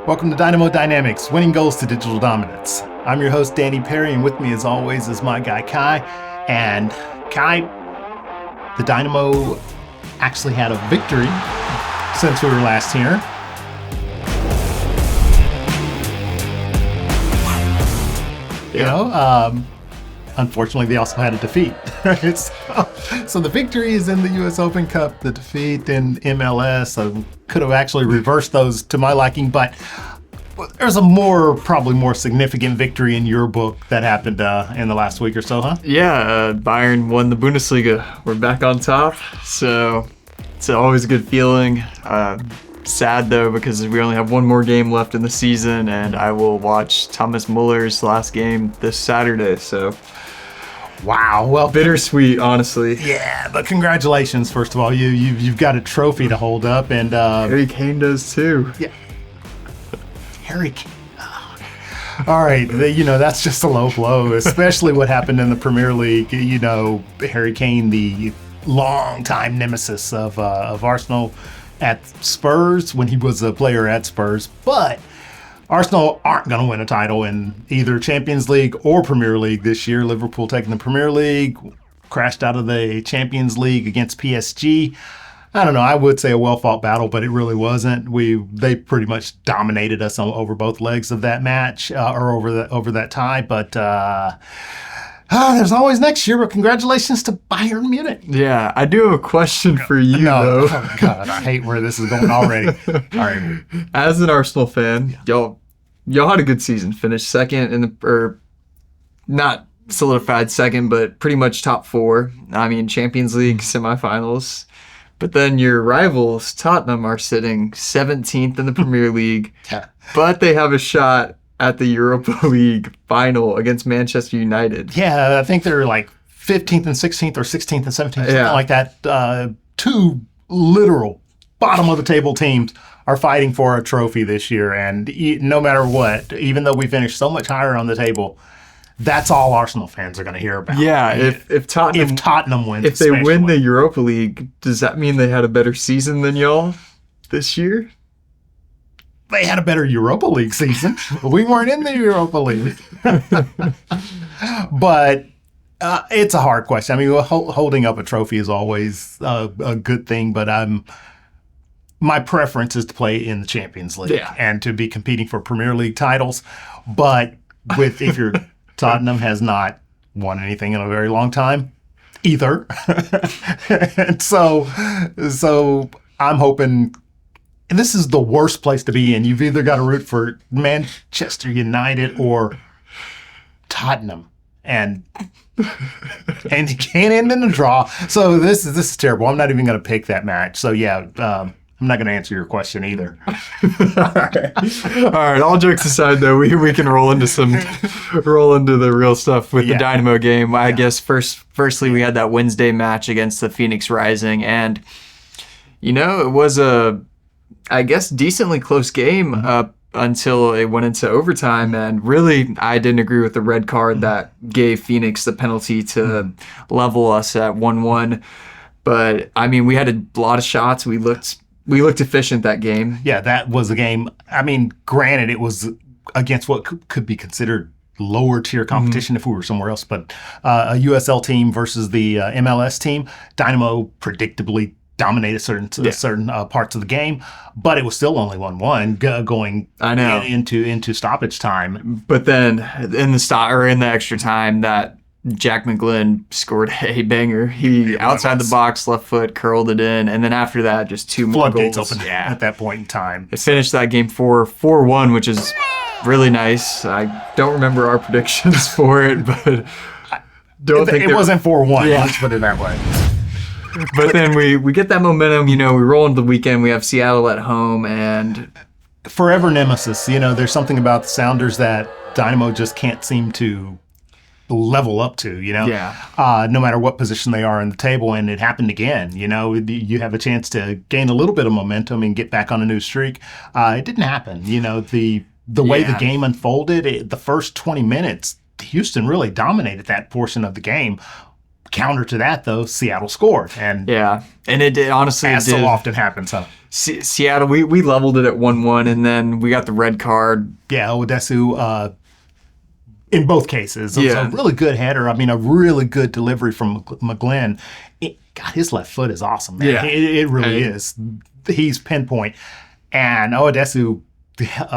Welcome to Dynamo Dynamics, winning goals to digital dominance. I'm your host, Danny Perry, and with me as always is my guy, Kai. And Kai, the Dynamo actually had a victory since we were last here. Unfortunately, they also had a defeat. So the victory is in the U.S. Open Cup, the defeat in MLS. I could have actually reversed those to my liking, but there's a probably more significant victory in your book that happened in the last week or so, huh? Yeah, Bayern won the Bundesliga. We're back on top, so it's always a good feeling. Sad though, because we only have one more game left in the season, and I will watch Thomas Muller's last game this Saturday, so wow. Well, bittersweet, honestly. Yeah, but congratulations, first of all. You've got a trophy to hold up, and Harry Kane does too. Yeah. Harry Kane. All right, that's just a low blow, especially what happened in the Premier League. Harry Kane, the longtime nemesis of Arsenal at Spurs when he was a player at Spurs. But Arsenal aren't going to win a title in either Champions League or Premier League this year. Liverpool taking the Premier League, crashed out of the Champions League against PSG. I don't know. I would say a well-fought battle, but it really wasn't. They pretty much dominated us over both legs of that match, or over that tie. But there's always next year. But congratulations to Bayern Munich. Yeah, I do have a question for you, though. though. Oh, God, I hate where this is going already. All right. As an Arsenal fan, y'all had a good season. Finished second not solidified second, but pretty much top four. I mean, Champions League semifinals. But then your rivals, Tottenham, are sitting 17th in the Premier League, but they have a shot at the Europa League final against Manchester United. Yeah, I think they're like 15th and 16th or 16th and 17th, something like that. Two literal bottom of the table teams are fighting for a trophy this year. And no matter what, even though we finished so much higher on the table, that's all Arsenal fans are going to hear about. Yeah, if Tottenham wins, if they win the Europa League, does that mean they had a better season than y'all this year? They had a better Europa League season. We weren't in the Europa League. But it's a hard question. I mean, holding up a trophy is always a good thing, but my preference is to play in the Champions League and to be competing for Premier League titles. But if you're Tottenham has not won anything in a very long time either. And so I'm hoping this is the worst place to be in. You've either got to root for Manchester United or Tottenham. And you can't end in a draw. So this is terrible. I'm not even going to pick that match. So I'm not going to answer your question either. All right. All jokes aside, though, we can roll into the real stuff with the Dynamo game. I guess firstly we had that Wednesday match against the Phoenix Rising, and it was I guess decently close game up until it went into overtime. And really, I didn't agree with the red card that gave Phoenix the penalty to level us at 1-1. But I mean, we had a lot of shots. We looked efficient that game. Yeah, that was a game. I mean, granted, it was against what could be considered lower tier competition if we were somewhere else, but a USL team versus the MLS team. Dynamo predictably dominated certain parts of the game, but it was still only 1-1 going into stoppage time. But then in the extra time, that Jack McGlynn scored a banger. He outside the box, left foot, curled it in, and then after that, just two more goals. Floodgates opened at that point in time. It finished that game 4-1, which is really nice. I don't remember our predictions for it, but it wasn't 4-1. Yeah. Let's put it that way. But then we get that momentum. We roll into the weekend. We have Seattle at home, and forever nemesis. There's something about the Sounders that Dynamo just can't seem to level up to, no matter what position they are in the table. And it happened again. You have a chance to gain a little bit of momentum and get back on a new streak. It didn't happen. The way the game unfolded, the first 20 minutes, Houston really dominated that portion of the game. Counter to that, though, Seattle scored. And and it did, honestly, as so often happens, huh? Seattle, we leveled it at 1-1, and then we got the red card. Yeah, Odesu, in both cases. It was a really good header. I mean, a really good delivery from McGlynn. God, his left foot is awesome, man. Yeah. It really is. He's pinpoint. And Odesu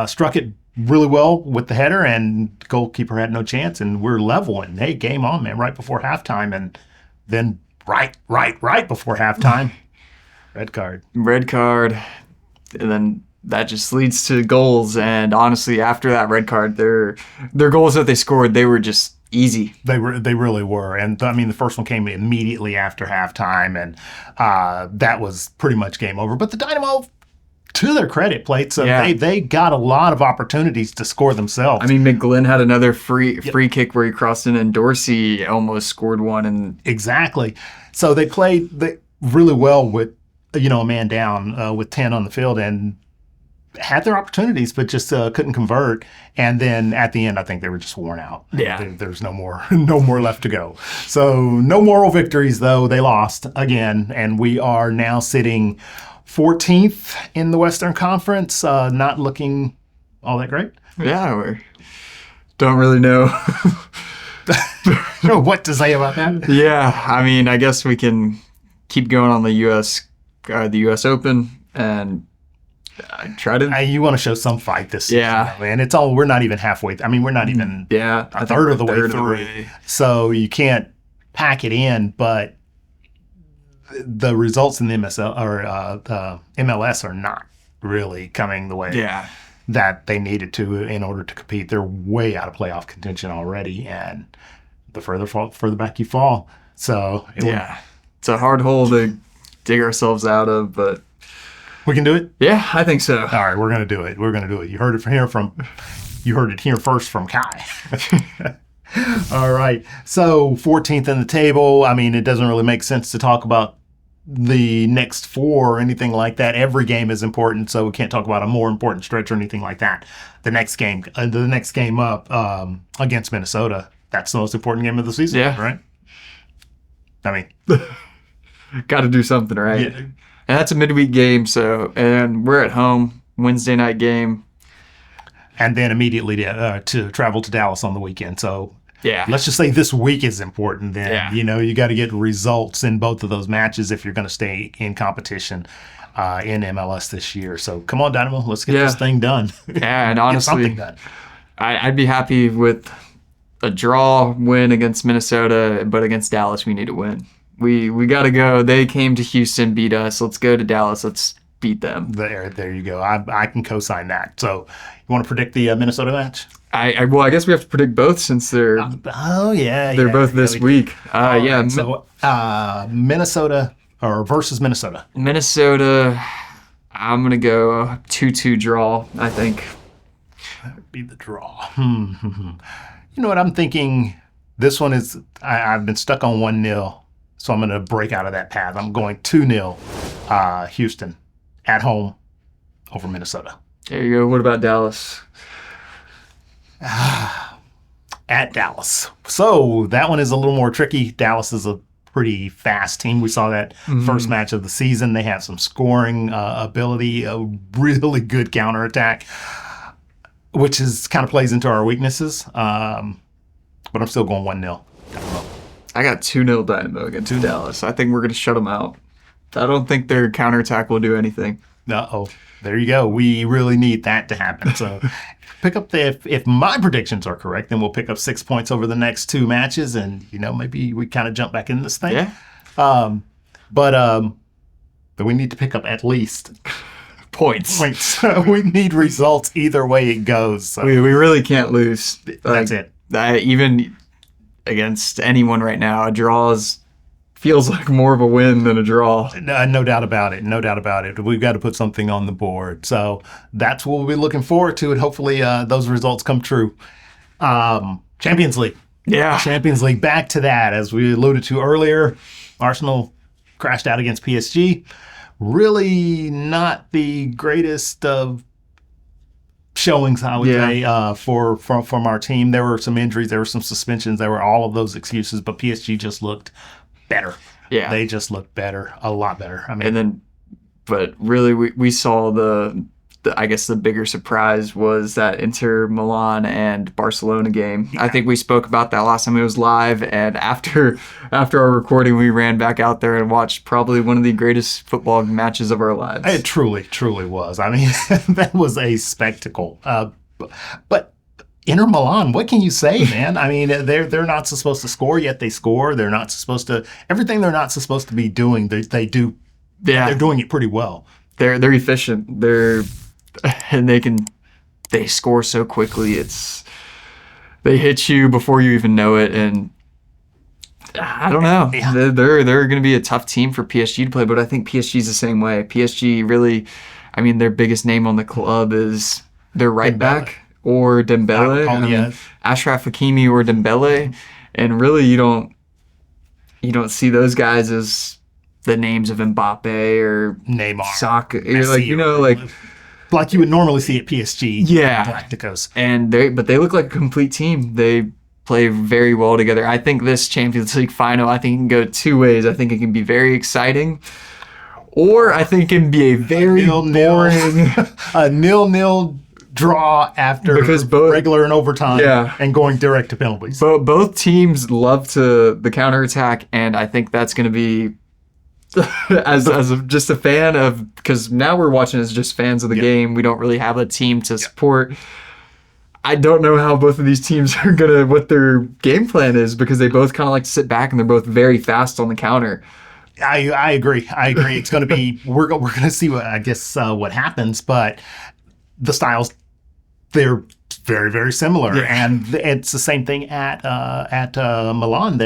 struck it really well with the header, and the goalkeeper had no chance, and we're level. And hey, game on, man, right before halftime. And then right before halftime, red card. And then that just leads to goals. And honestly, after that red card, their goals that they scored, they were just easy. They really were. And I mean, the first one came immediately after halftime, and that was pretty much game over. But the Dynamo, to their credit, played so they got a lot of opportunities to score themselves. I mean, McGlynn had another free kick where he crossed in, and Dorsey almost scored one. And exactly. So they played really well with a man down with 10 on the field, and had their opportunities, but just couldn't convert. And then at the end, I think they were just worn out. Yeah. There's no more left to go. So no moral victories, though. They lost again, and we are now sitting 14th in the Western Conference, not looking all that great. Yeah, we don't really know what to say about that. Yeah, I mean, I guess we can keep going on the U.S. Open and try to. You want to show some fight this season, man. We're not even halfway. I mean, we're not even a third of the way through. So you can't pack it in, but the results in the MLS are not really coming the way that they needed to in order to compete. They're way out of playoff contention already, and the further back you fall. So it's a hard hole to dig ourselves out of, but we can do it. Yeah, I think so. All right, we're gonna do it. You heard it here first from Kai. All right. So 14th in the table. I mean, it doesn't really make sense to talk about the next four or anything like that. Every game is important, so we can't talk about a more important stretch or anything like that. The next game up against Minnesota, that's the most important game of the season, right? I mean, got to do something, right? Yeah. And that's a midweek game, and we're at home, Wednesday night game. And then immediately to travel to Dallas on the weekend. So let's just say this week is important then. Yeah. You got to get results in both of those matches if you're going to stay in competition in MLS this year. So come on, Dynamo, let's get this thing done. Yeah, and honestly, get something done. I'd be happy with a draw win against Minnesota, but against Dallas, we need to win. We got to go. They came to Houston, beat us. Let's go to Dallas. Let's beat them. There you go. I can co-sign that. So you want to predict the Minnesota match? I guess we have to predict both since they're they're both this week. Right, so Minnesota versus Minnesota. Minnesota, I'm gonna go 2-2 draw. I think that would be the draw. You know what I'm thinking? This one is I've been stuck on 1-0, so I'm gonna break out of that path. I'm going 2-0 Houston at home over Minnesota. There you go. What about Dallas? At Dallas. So that one is a little more tricky. Dallas is a pretty fast team. We saw that first match of the season. They have some scoring ability, a really good counterattack, which is kind of plays into our weaknesses. But I'm still going 1-0. I got 2-0 Dynamo against Dallas. I think we're going to shut them out. I don't think their counterattack will do anything. Uh-oh. There you go. We really need that to happen. So pick up if my predictions are correct, then we'll pick up 6 points over the next two matches, and maybe we kind of jump back into this thing. Yeah. But we need to pick up at least points. We need results either way it goes. So. We really can't lose. That's it. Even against anyone right now, a draw feels like more of a win than a draw. No doubt about it. No doubt about it. We've got to put something on the board. So that's what we'll be looking forward to, and hopefully those results come true. Champions League. Yeah. Champions League. Back to that. As we alluded to earlier, Arsenal crashed out against PSG. Really not the greatest of showings, I would say, from our team. There were some injuries. There were some suspensions. There were all of those excuses, but PSG just looked better. Yeah. They just look better, a lot better. I mean, And then, but really, we saw the I guess the bigger surprise was that Inter Milan and Barcelona game. I think we spoke about that last time it was live, and after our recording, we ran back out there and watched probably one of the greatest football matches of our lives. it truly was. I mean, that was a spectacle. But Inter Milan, what can you say, man? I mean, they're not supposed to score, yet they score. They're not supposed to, everything they're not supposed to be doing, they do. Yeah. They're doing it pretty well. They're efficient. And they score so quickly. They hit you before you even know it, and I don't know. Yeah. They're going to be a tough team for PSG to play, but I think PSG's the same way. PSG really, I mean, their biggest name on the club is their right back or Dembele. I mean, Ashraf Hakimi or Dembele, and really you don't see those guys as the names of Mbappe or Neymar, Saka. You're like you would normally see at PSG. Yeah. Galacticos. And they look like a complete team. They play very well together. I think this Champions League final, I think it can go two ways. I think it can be very exciting, or I think it can be a very boring a 0-0 draw after regular and overtime, and going direct to penalties. Both teams love the counterattack, and I think that's going to be just a fan of, because now we're watching as just fans of the game. We don't really have a team to support. I don't know how both of these teams are what their game plan is, because they both kind of like to sit back and they're both very fast on the counter. I agree. It's going to be, we're going to see what happens, but the styles, they're very, very similar. And it's the same thing at Milan.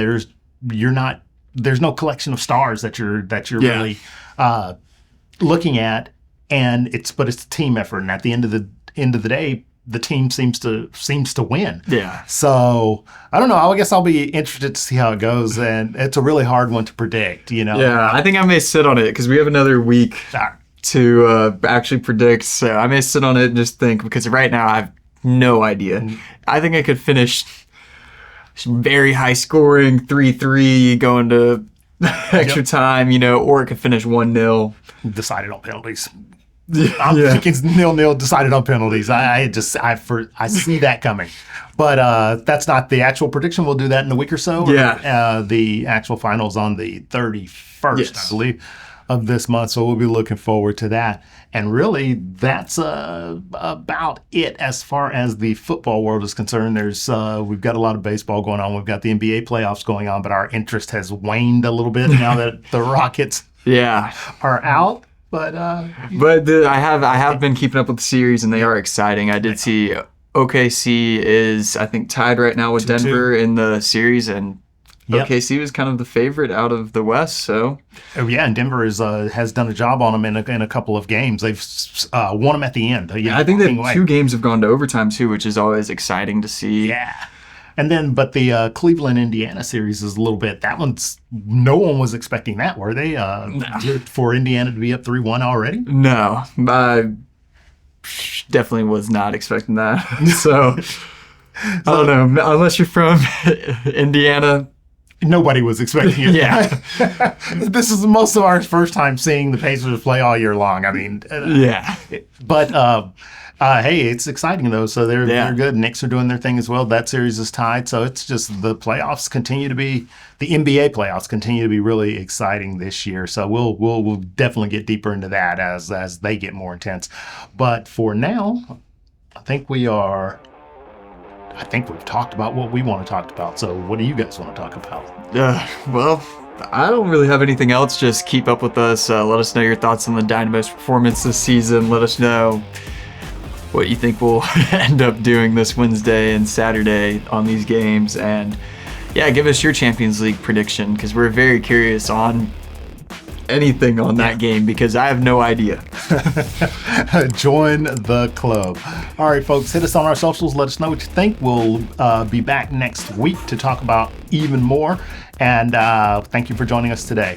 There's no collection of stars that you're really looking at, but it's a team effort, and at the end of the day, the team seems to win. Yeah. So I don't know. I guess I'll be interested to see how it goes, and it's a really hard one to predict. Yeah, I think I may sit on it because we have another week to actually predict. So I may sit on it and just think, because right now I have no idea. I think I could finish very high scoring, 3-3 going to extra time, or it could finish 1-0. Decided on penalties. I'm thinking 0-0 decided on penalties. I see that coming. But that's not the actual prediction. We'll do that in a week or so. Yeah. The actual final's on the 31st, I believe, of this month. So we'll be looking forward to that. And really, that's about it as far as the football world is concerned. We've got a lot of baseball going on. We've got the NBA playoffs going on, but our interest has waned a little bit now that the Rockets are out. But I have been keeping up with the series, and they are exciting. I did see OKC is, I think, tied right now with Denver in the series, and OKC was kind of the favorite out of the West. So and Denver has done a job on them in a couple of games. They've won them at the end. I think that 2 games have gone to overtime too, which is always exciting to see. Yeah. And then, but the Cleveland-Indiana series is a little bit, that one's, no one was expecting that, were they? For Indiana to be up 3-1 already? No, I definitely was not expecting that. So, I don't know, unless you're from Indiana. Nobody was expecting it. Yeah. This is most of our first time seeing the Pacers play all year long. I mean, But, hey, it's exciting though. So they're good. Knicks are doing their thing as well. That series is tied. So it's just the playoffs continue to be, the NBA playoffs continue to be really exciting this year. So we'll definitely get deeper into that as they get more intense. But for now, I think we've talked about what we want to talk about. So what do you guys want to talk about? Well, I don't really have anything else. Just keep up with us. Let us know your thoughts on the Dynamo's performance this season. Let us know what you think we'll end up doing this Wednesday and Saturday on these games. And give us your Champions League prediction, because we're very curious on anything on that game, because I have no idea. Join the club. All right, folks, hit us on our socials. Let us know what you think. We'll be back next week to talk about even more. And thank you for joining us today.